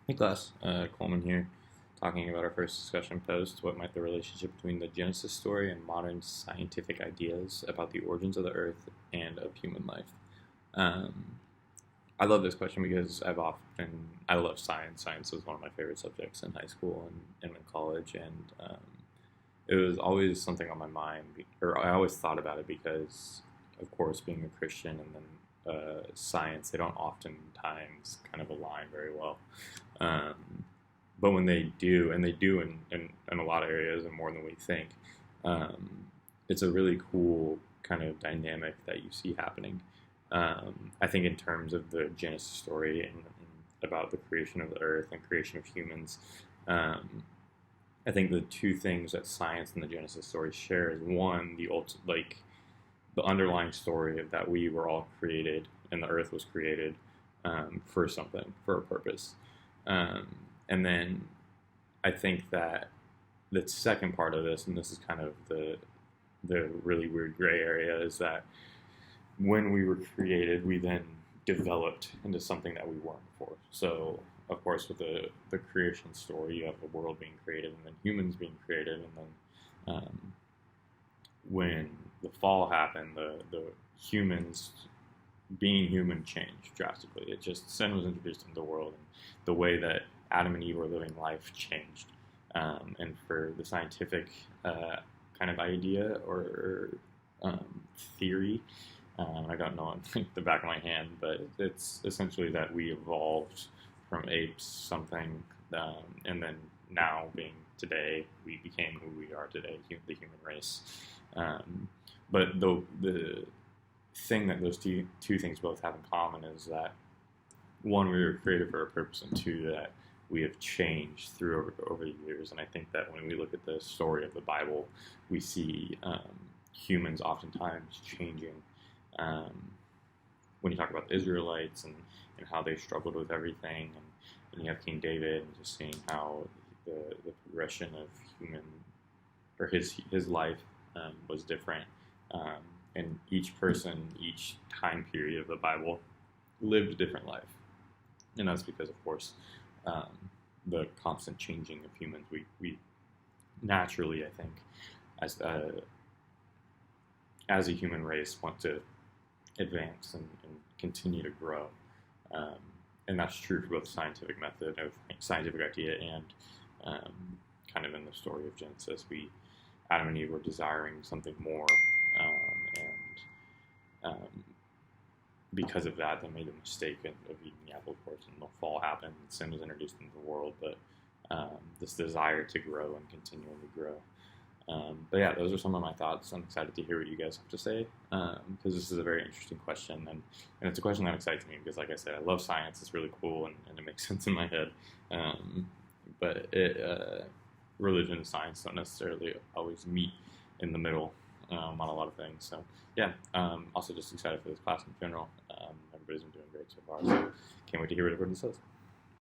Hey class, Coleman here, talking about our first discussion post. What might the relationship between the Genesis story and modern scientific ideas about the origins of the Earth and of human life? Um, I love this question because I love science. Science was one of my favorite subjects in high school and in college, and it was always something on my mind, or I always thought about it because, of course, being a Christian and then science, they don't oftentimes kind of align very well. Um, but when they do, and they do in a lot of areas and more than we think, um, it's a really cool kind of dynamic that you see happening. I think in terms of the Genesis story and about the creation of the earth and creation of humans, um, I think the two things that science and the Genesis story share is one, the underlying story that we were all created and the earth was created for something, for a purpose. Um, and then I think that the second part of this, and this is kind of the really weird gray area, is that when we were created, we then developed into something that we weren't before. So, of course, with the creation story, you have the world being created and then humans being created, and then when the fall happened, the humans being human changed drastically. It just sin was introduced into the world, and the way that Adam and Eve were living life changed. And for the scientific kind of idea or theory, I don't know on the back of my hand, but it's essentially that we evolved from apes, something, and then now being today, we became who we are today, the human race. But the thing that those two things both have in common is that one, we were created for a purpose, and two, that we have changed through over the years. And I think that when we look at the story of the Bible, we see humans oftentimes changing. When you talk about the Israelites and how they struggled with everything, and you have King David, and just seeing how the progression of human or his life was different. And each person, each time period of the Bible lived a different life. And that's because, of course, the constant changing of humans, we naturally, I think, as a human race, want to advance and continue to grow. And that's true for both the scientific method of scientific idea and kind of in the story of Genesis. Adam and Eve were desiring something more, and because of that, they made the mistake of eating the apple, of course, and the fall happened, and sin was introduced into the world, but this desire to grow and continually grow. But yeah, those are some of my thoughts. I'm excited to hear what you guys have to say, because this is a very interesting question, and it's a question that excites me because, like I said, I love science. It's really cool, and it makes sense in my head. But religion and science don't necessarily always meet in the middle on a lot of things. So yeah, also just excited for this class in general. Everybody's been doing great so far, so can't wait to hear what everyone says.